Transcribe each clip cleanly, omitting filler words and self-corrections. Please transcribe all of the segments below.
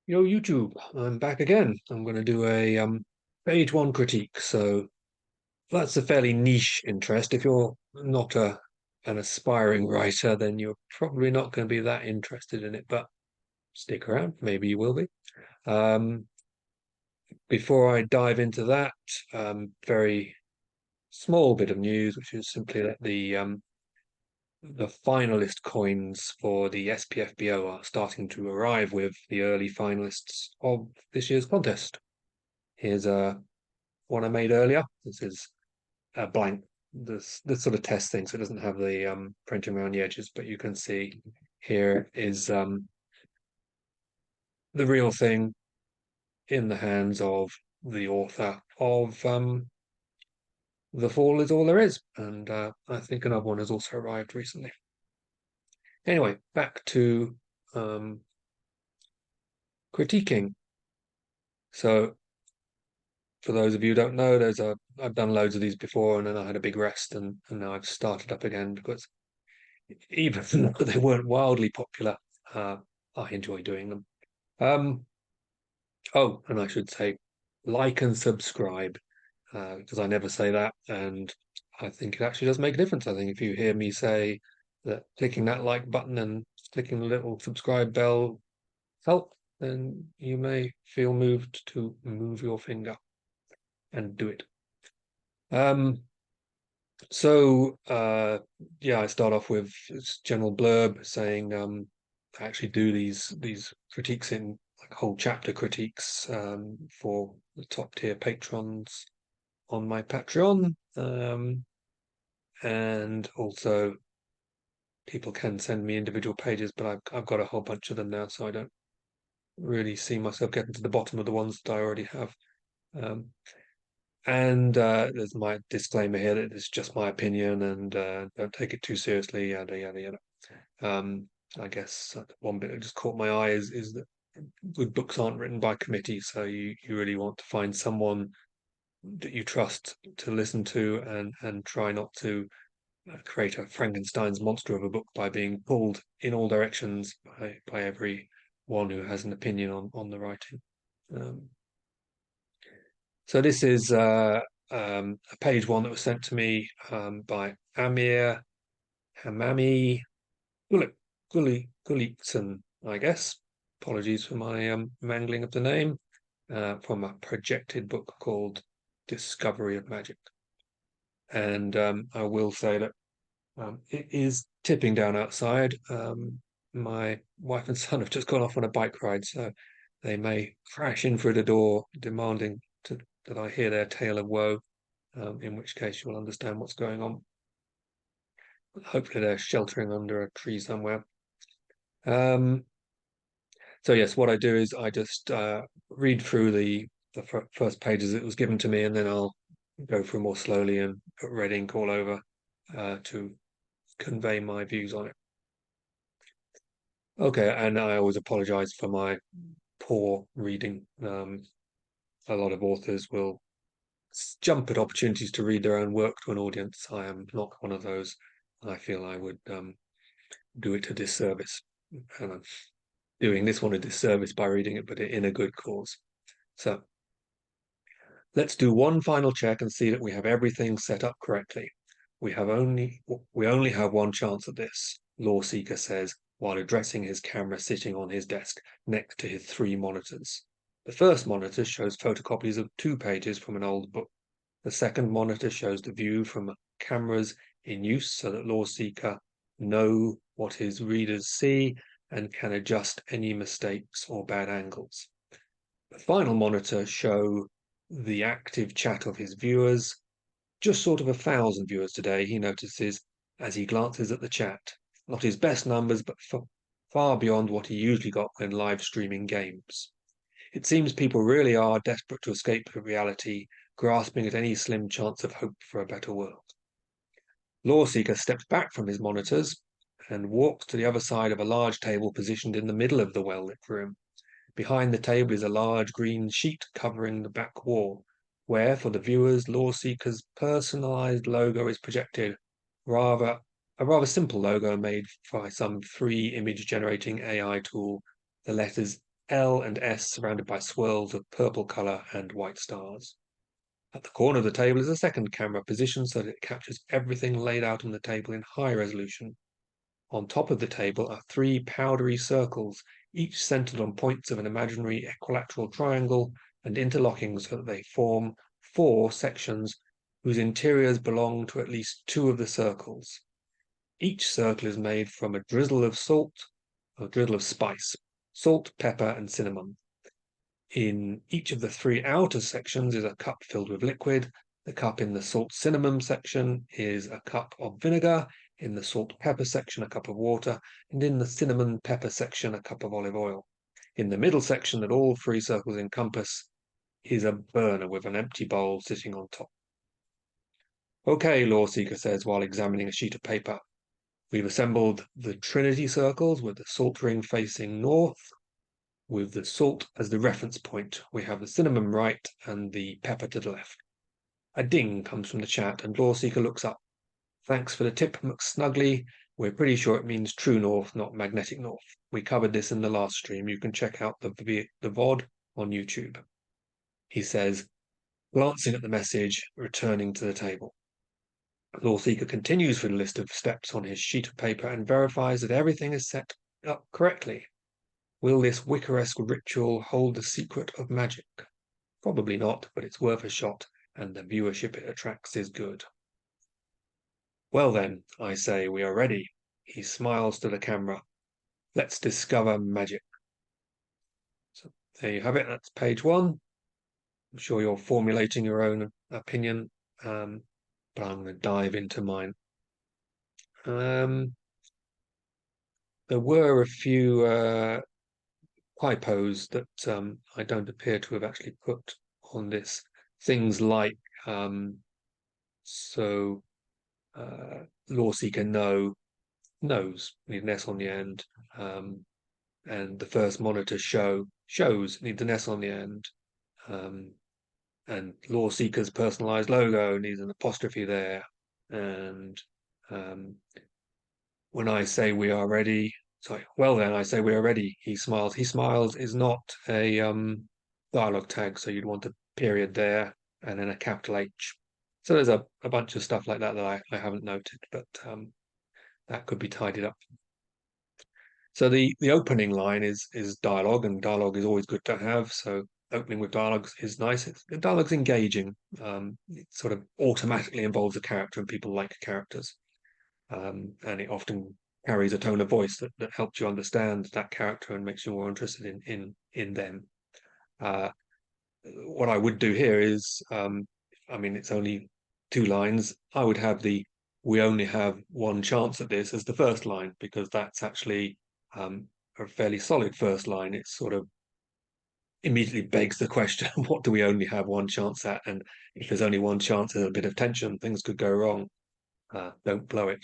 Yo, YouTube, I'm back again. I'm going to do a page one critique. So that's a fairly niche interest. If you're not an aspiring writer, then you're probably not going to be that interested in it, but stick around, maybe you will be. Um, Before I dive into that, very small bit of news, which is simply that the finalist coins for the SPFBO are starting to arrive with the early finalists of this year's contest. Here's one I made earlier. This is a blank, this sort of test thing, so it doesn't have the printing around the edges, but you can see here is the real thing in the hands of the author of The Fall Is All There Is, and I think another one has also arrived recently. Anyway, back to um, critiquing. So for those of you who don't know, I've done loads of these before, and then I had a big rest, and now I've started up again because even though they weren't wildly popular, uh, I enjoy doing them. Um, oh, and I should say like and subscribe because I never say that, and I think it actually does make a difference. I think if you hear me say that clicking that like button and clicking the little subscribe bell help, then you may feel moved to move your finger and do it. Um, yeah, I start off with this general blurb saying I actually do these critiques in like whole chapter critiques for the top tier patrons on my Patreon. And also people can send me individual pages, but I've got a whole bunch of them now, so I don't really see myself getting to the bottom of the ones that I already have. Um, And there's my disclaimer here that it's just my opinion and don't take it too seriously, yada, yada, yada. Um, I guess one bit that just caught my eye is that good books aren't written by committee, so you really want to find someone that you trust to listen to and try not to create a Frankenstein's monster of a book by being pulled in all directions by every one who has an opinion on the writing. Um, So this is a page one that was sent to me by Amir Hamami Gulikson, I guess. Apologies for my mangling of the name. From a projected book called Discovery of Magic. And I will say that it is tipping down outside. My wife and son have just gone off on a bike ride, so they may crash in through the door, demanding that I hear their tale of woe. In which case you'll understand what's going on. Hopefully they're sheltering under a tree somewhere. Um, so yes, what I do is I just read through the first pages that was given to me, and then I'll go through more slowly and put red ink all over to convey my views on it. Okay, and I always apologize for my poor reading. A lot of authors will jump at opportunities to read their own work to an audience. I am not one of those. I feel I would do it a disservice. And I'm doing this one a disservice by reading it, but in a good cause. So let's do one final check and see that we have everything set up correctly. We only have one chance at this, Law Seeker says, while addressing his camera sitting on his desk next to his three monitors. The first monitor shows photocopies of 2 pages from an old book. The second monitor shows the view from cameras in use so that Law Seeker know what his readers see and can adjust any mistakes or bad angles. The final monitor show the active chat of his viewers, just sort of 1,000 viewers today, he notices as he glances at the chat. Not his best numbers, but far beyond what he usually got when live streaming games. It seems people really are desperate to escape reality, grasping at any slim chance of hope for a better world. Lawseeker steps back from his monitors and walks to the other side of a large table positioned in the middle of the well-lit room. Behind the table is a large green sheet covering the back wall, where, for the viewers, Lawseeker's personalized logo is projected. A rather simple logo made by some free image generating AI tool. The letters L and S surrounded by swirls of purple colour and white stars. At the corner of the table is a second camera positioned so that it captures everything laid out on the table in high resolution. On top of the table are three powdery circles, each centered on points of an imaginary equilateral triangle and interlocking so that they form four sections whose interiors belong to at least two of the circles. Each circle is made from a drizzle of spice, salt, pepper, and cinnamon. In each of the three outer sections is a cup filled with liquid. The cup in the salt cinnamon section is a cup of vinegar. In the salt pepper section, a cup of water. And in the cinnamon pepper section, a cup of olive oil. In the middle section that all three circles encompass is a burner with an empty bowl sitting on top. Okay, Law Seeker says while examining a sheet of paper. We've assembled the Trinity circles with the salt ring facing north, with the salt as the reference point. We have the cinnamon right and the pepper to the left. A ding comes from the chat and Law Seeker looks up. Thanks for the tip, McSnuggly. We're pretty sure it means true north, not magnetic north. We covered this in the last stream. You can check out the VOD on YouTube. He says, glancing at the message, returning to the table. Law Seeker continues through the list of steps on his sheet of paper and verifies that everything is set up correctly. Will this Wickeresque ritual hold the secret of magic? Probably not, but it's worth a shot, and the viewership it attracts is good. Well then, I say, we are ready. He smiles to the camera. Let's discover magic. So there you have it. That's page 1. I'm sure you're formulating your own opinion, but I'm going to dive into mine. There were a few typos that I don't appear to have actually put on this. Things like Law Seeker knows, need an S on the end, and the first monitor shows need an S on the end, and Law Seeker's personalized logo needs an apostrophe there, and when I say we are ready, sorry, well then, I say we are ready. He smiles. He smiles is not a dialogue tag, so you'd want a period there and then a capital H. So there's a bunch of stuff like that that I haven't noted, but that could be tidied up. So the opening line is dialogue, and dialogue is always good to have. So opening with dialogue is nice. Dialogue's engaging. It sort of automatically involves a character, and people like characters. And it often carries a tone of voice that helps you understand that character and makes you more interested in them. What I would do here is, I mean, it's only 2 lines. I would have the "we only have one chance at this" as the first line, because that's actually a fairly solid first line. It sort of immediately begs the question, what do we only have one chance at? And if there's only one chance, there's a bit of tension, things could go wrong. Don't blow it.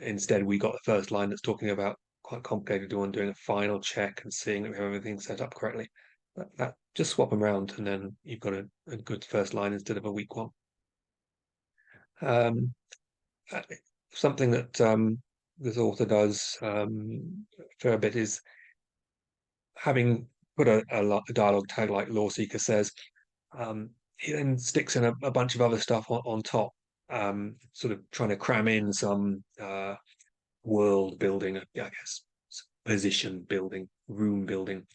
Instead, we got the first line that's talking about quite complicated one, doing a final check and seeing that we have everything set up correctly. That just swap them around, and then you've got a good first line instead of a weak one. Something that this author does a fair bit is, having put a dialogue tag like Law Seeker says, he then sticks in a bunch of other stuff on top, sort of trying to cram in some world building, I guess, position building, room building.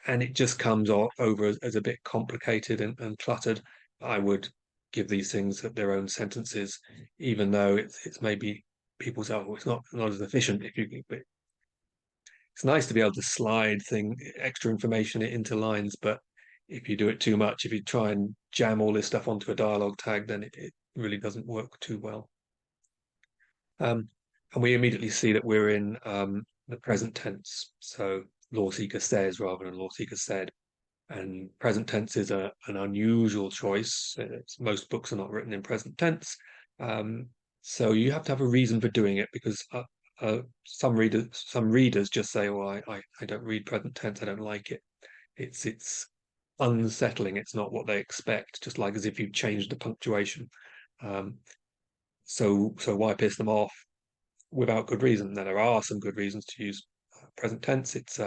And it just comes over as a bit complicated and cluttered. I would give these things their own sentences, even though it's maybe people say, oh, it's not as efficient if you. But it's nice to be able to slide extra information into lines, but if you do it too much, if you try and jam all this stuff onto a dialogue tag, then it really doesn't work too well. And we immediately see that we're in the present tense. So Law Seeker says rather than Law Seeker said. And present tense is an unusual choice. Most books are not written in present tense. So you have to have a reason for doing it, because some readers just say, well, I don't read present tense, I don't like it. It's unsettling. It's not what they expect, just like as if you changed the punctuation. So why piss them off without good reason? Now, there are some good reasons to use present tense. It's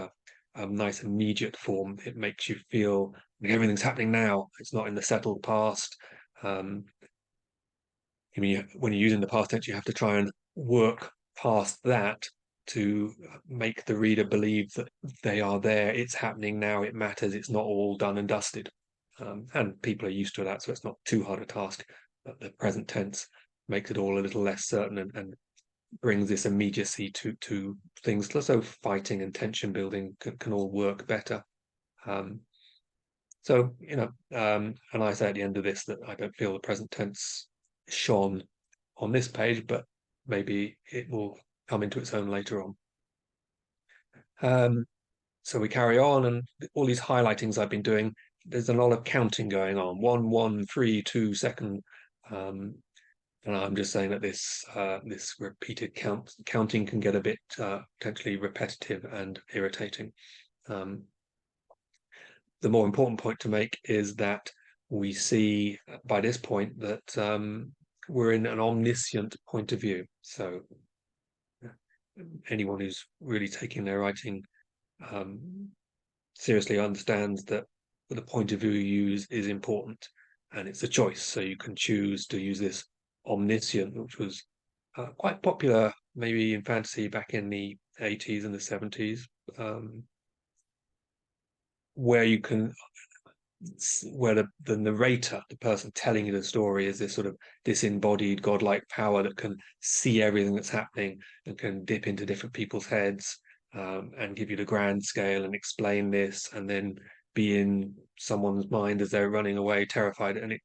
nice immediate form. It makes you feel like everything's happening now. It's not in the settled past. I mean, when you're using the past tense, you have to try and work past that to make the reader believe that they are there. It's happening now. It matters. It's not all done and dusted. And people are used to that, so it's not too hard a task. But the present tense makes it all a little less certain and brings this immediacy to things. So fighting and tension building can all work better. So, and I say at the end of this that I don't feel the present tense shone on this page, but maybe it will come into its own later on. So we carry on, and all these highlightings I've been doing, there's a lot of counting going on. 1, 1, 3, 2 second. And I'm just saying that this repeated counting can get a bit potentially repetitive and irritating. The more important point to make is that we see by this point that we're in an omniscient point of view. So anyone who's really taking their writing seriously understands that the point of view you use is important, and it's a choice. So you can choose to use this omniscient, which was quite popular maybe in fantasy back in the 80s and the 70s, where you can where the narrator, the person telling you the story, is this sort of disembodied godlike power that can see everything that's happening and can dip into different people's heads and give you the grand scale and explain this, and then be in someone's mind as they're running away terrified. And it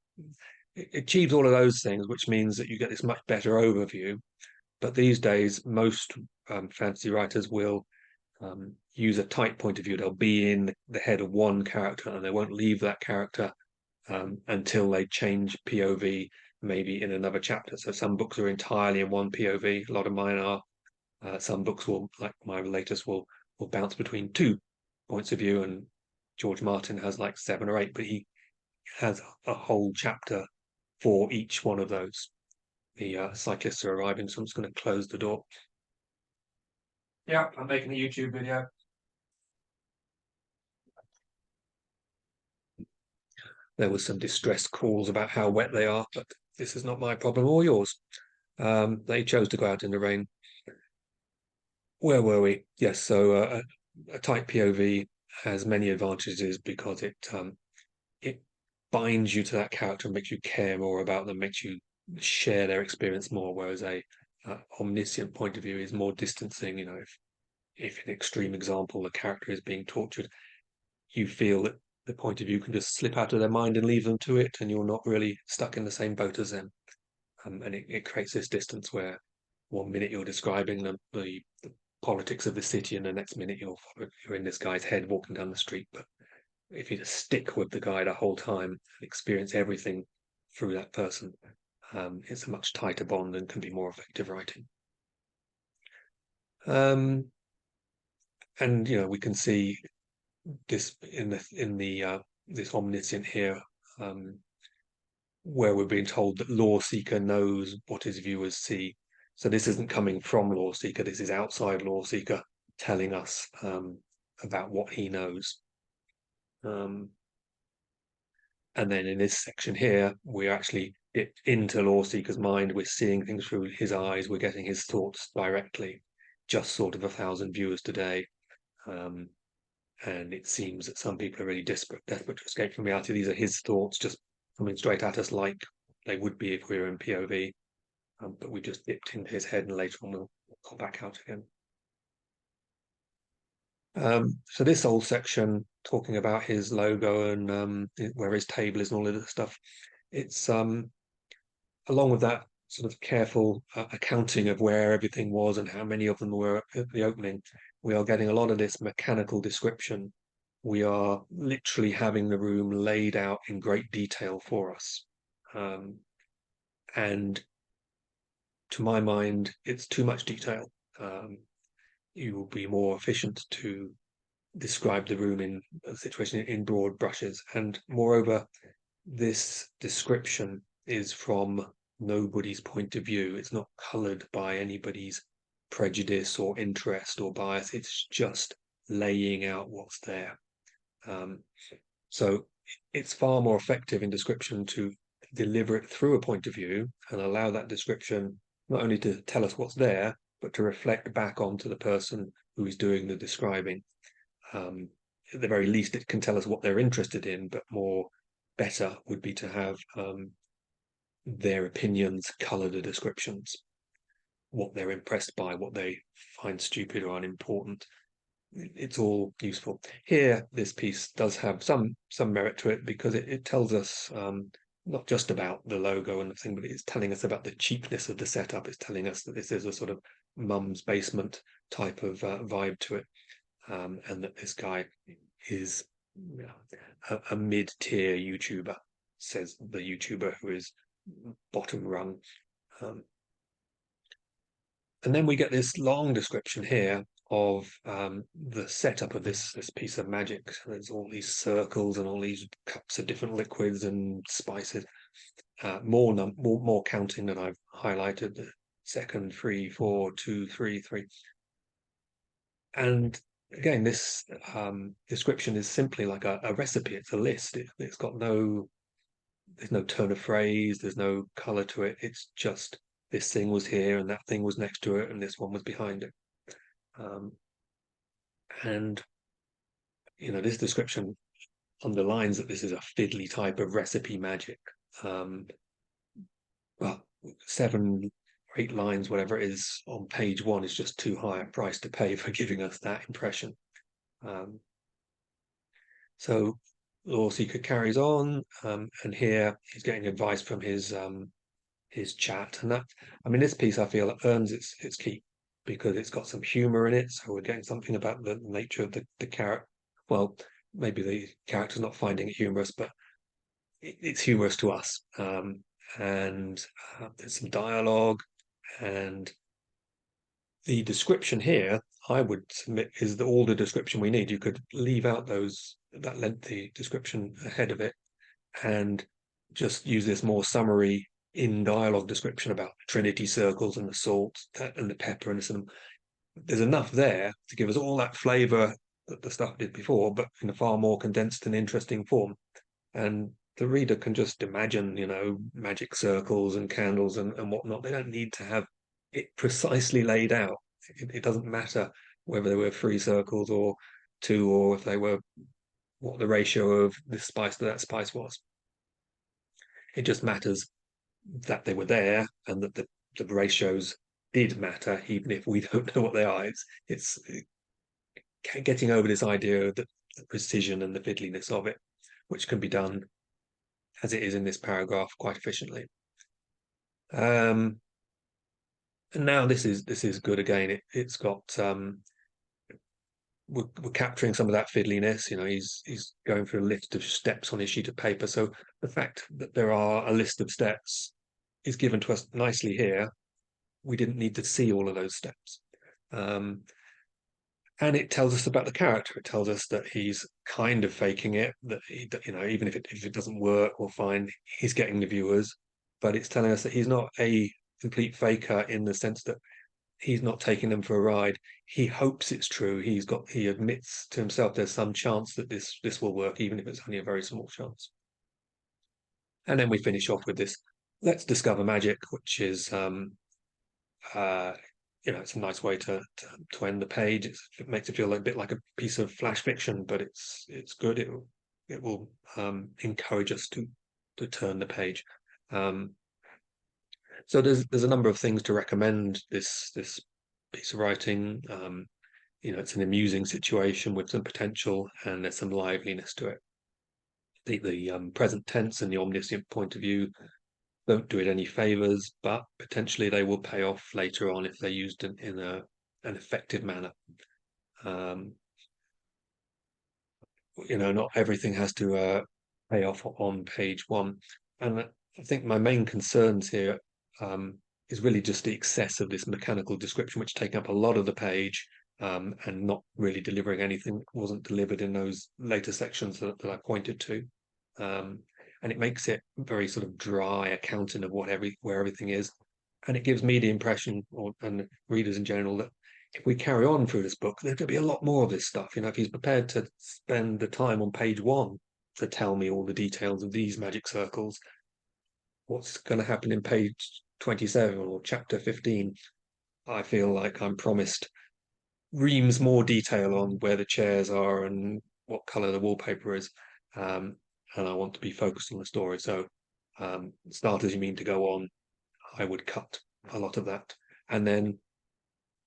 achieves all of those things, which means that you get this much better overview. But these days, most fantasy writers will use a tight point of view. They'll be in the head of one character and they won't leave that character until they change POV, maybe in another chapter. So some books are entirely in one POV. A lot of mine are. Some books will, like my latest, will bounce between two points of view, and George Martin has like 7 or 8, but he has a whole chapter for each one of those. The cyclists are arriving, so I'm just going to close the door. Yeah, I'm making a YouTube video. There was some distressed calls about how wet they are, but this is not my problem or yours. They chose to go out in the rain. Where were we? Yes, so a tight POV has many advantages because it binds you to that character and makes you care more about them, makes you share their experience more, whereas a omniscient point of view is more distancing. If an extreme example, the character is being tortured, you feel that the point of view can just slip out of their mind and leave them to it, and you're not really stuck in the same boat as them. And it creates this distance where 1 minute you're describing the politics of the city, and the next minute you're in this guy's head walking down the street. But if you just stick with the guy the whole time and experience everything through that person, it's a much tighter bond and can be more effective writing. And we can see this in the this omniscient here, where we're being told that Law Seeker knows what his viewers see. So this isn't coming from Law Seeker. This is outside Law Seeker telling us about what he knows. And then in this section here, we're actually dipped into Law Seeker's mind. We're seeing things through his eyes. We're getting his thoughts directly, just sort of 1,000 viewers today. And it seems that some people are really desperate to escape from reality. These are his thoughts just coming straight at us like they would be if we were in POV. But we just dipped into his head, and later on we'll come back out again. So this whole section talking about his logo and where his table is and all of this stuff, it's along with that sort of careful accounting of where everything was and how many of them were at the opening, we are getting a lot of this mechanical description. We are literally having the room laid out in great detail for us. And to my mind, it's too much detail. You will be more efficient to describe the room in a situation in broad brushes. And moreover, this description is from nobody's point of view. It's not coloured by anybody's prejudice or interest or bias. It's just laying out what's there. So it's far more effective in description to deliver it through a point of view and allow that description not only to tell us what's there, but to reflect back onto the person who is doing the describing. At the very least, it can tell us what they're interested in, but better would be to have their opinions color the descriptions, what they're impressed by, what they find stupid or unimportant. It's all useful. Here, this piece does have some merit to it because it tells us not just about the logo and the thing, but it's telling us about the cheapness of the setup. It's telling us that this is a sort of mum's basement type of vibe to it, and that this guy is a mid-tier YouTuber, says the YouTuber who is bottom rung. And then we get this long description here of the setup of this piece of magic. So there's all these circles and all these cups of different liquids and spices. More counting that I've highlighted. The second, 3, 4, 2, 3, 3. And again, this description is simply like a recipe. It's a list. It's got there's no turn of phrase. There's no color to it. It's just this thing was here and that thing was next to it and this one was behind it. And this description underlines that this is a fiddly type of recipe magic. Well, 7 or 8 lines, whatever it is, on page 1 is just too high a price to pay for giving us that impression. So Law Seeker carries on, and here he's getting advice from his chat, and this piece I feel earns its keep because it's got some humor in it. So we're getting something about the nature of the character. Well, maybe the character's not finding it humorous, but it's humorous to us. And there's some dialogue, and the description here, I would submit, is all the description we need. You could leave out that lengthy description ahead of it and just use this more summary in dialogue description about Trinity circles and the salt and the pepper and the cinnamon. There's enough there to give us all that flavor that the stuff did before, but in a far more condensed and interesting form. And the reader can just imagine, magic circles and candles and whatnot. They don't need to have it precisely laid out. It doesn't matter whether they were 3 circles or 2, or if they were what the ratio of this spice to that spice was. It just matters that they were there and that the ratios did matter, even if we don't know what they are. It's getting over this idea of the precision and the fiddliness of it, which can be done as it is in this paragraph quite efficiently. And now this is good again. It's got we're capturing some of that fiddliness. He's going through a list of steps on his sheet of paper. So the fact that there are a list of steps is given to us nicely here. We didn't need to see all of those steps. And it tells us about the character. It tells us that he's kind of faking it, that even if it doesn't work, we'll find he's getting the viewers. But it's telling us that he's not a complete faker in the sense that he's not taking them for a ride. He hopes it's true. He admits to himself there's some chance that this will work, even if it's only a very small chance. And then we finish off with this. Let's discover magic, which is it's a nice way to end the page. It makes it feel a bit like a piece of flash fiction, but it's good. It will encourage us to turn the page. So there's a number of things to recommend this piece of writing. It's an amusing situation with some potential, and there's some liveliness to it. The present tense and the omniscient point of view don't do it any favors, but potentially they will pay off later on if they're used in an effective manner. Not everything has to pay off on page 1. And I think my main concerns here is really just the excess of this mechanical description, which take up a lot of the page and not really delivering anything that wasn't delivered in those later sections that I pointed to. And it makes it very sort of dry accounting of where everything is, and it gives me the impression, and readers in general, that if we carry on through this book, there's going to be a lot more of this stuff. If he's prepared to spend the time on page 1 to tell me all the details of these magic circles, what's going to happen in page 27 or chapter 15? I feel like I'm promised reams more detail on where the chairs are and what color the wallpaper is. And I want to be focused on the story. So, start as you mean to go on, I would cut a lot of that. And then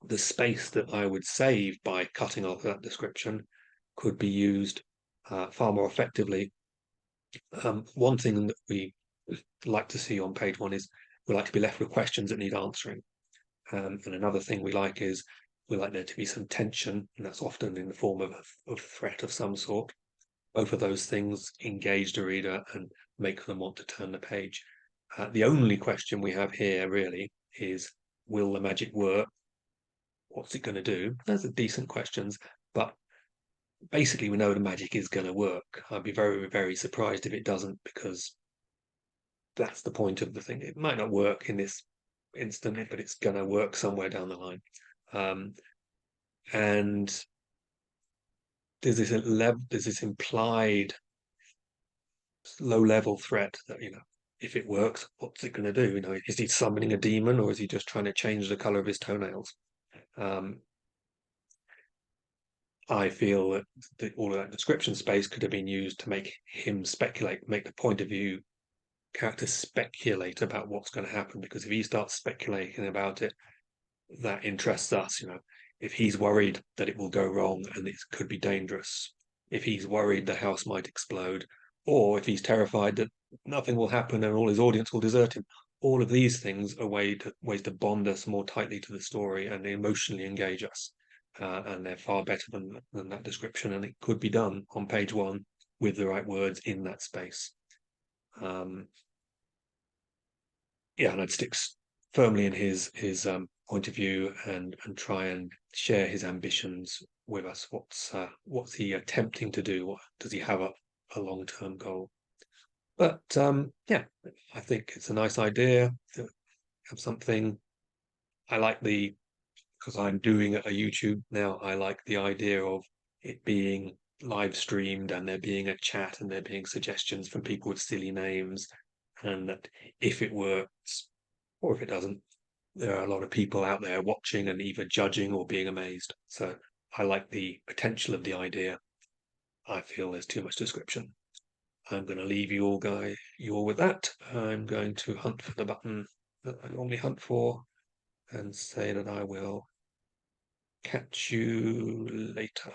the space that I would save by cutting off that description could be used far more effectively. One thing that we like to see on page 1 is we like to be left with questions that need answering. And another thing we like is we like there to be some tension, and that's often in the form of threat of some sort. Both of those things engage the reader and make them want to turn the page. The only question we have here really is, will the magic work? What's it going to do? Those are decent questions, but basically we know the magic is going to work. I'd be very, very surprised if it doesn't, because that's the point of the thing. It might not work in this instant, but it's going to work somewhere down the line. And there's this implied low-level threat that, if it works, what's it going to do? Is he summoning a demon, or is he just trying to change the color of his toenails? I feel that all of that description space could have been used to make him speculate, make the point of view character speculate about what's going to happen. Because if he starts speculating about it, that interests us. If he's worried that it will go wrong and it could be dangerous, if he's worried the house might explode, or if he's terrified that nothing will happen and all his audience will desert him, all of these things are ways to bond us more tightly to the story and emotionally engage us. And they're far better than that description, and it could be done on page 1 with the right words in that space. And I'd stick firmly in his point of view and try and share his ambitions with us. What's he attempting to do? Does he have a long-term goal? But I think it's a nice idea to have something. Because I'm doing a YouTube now, I like the idea of it being live streamed and there being a chat and there being suggestions from people with silly names, and that if it works or if it doesn't, there are a lot of people out there watching and either judging or being amazed. So I like the potential of the idea. I feel there's too much description. I'm going to leave you all with that. I'm going to hunt for the button that I normally hunt for and say that I will catch you later.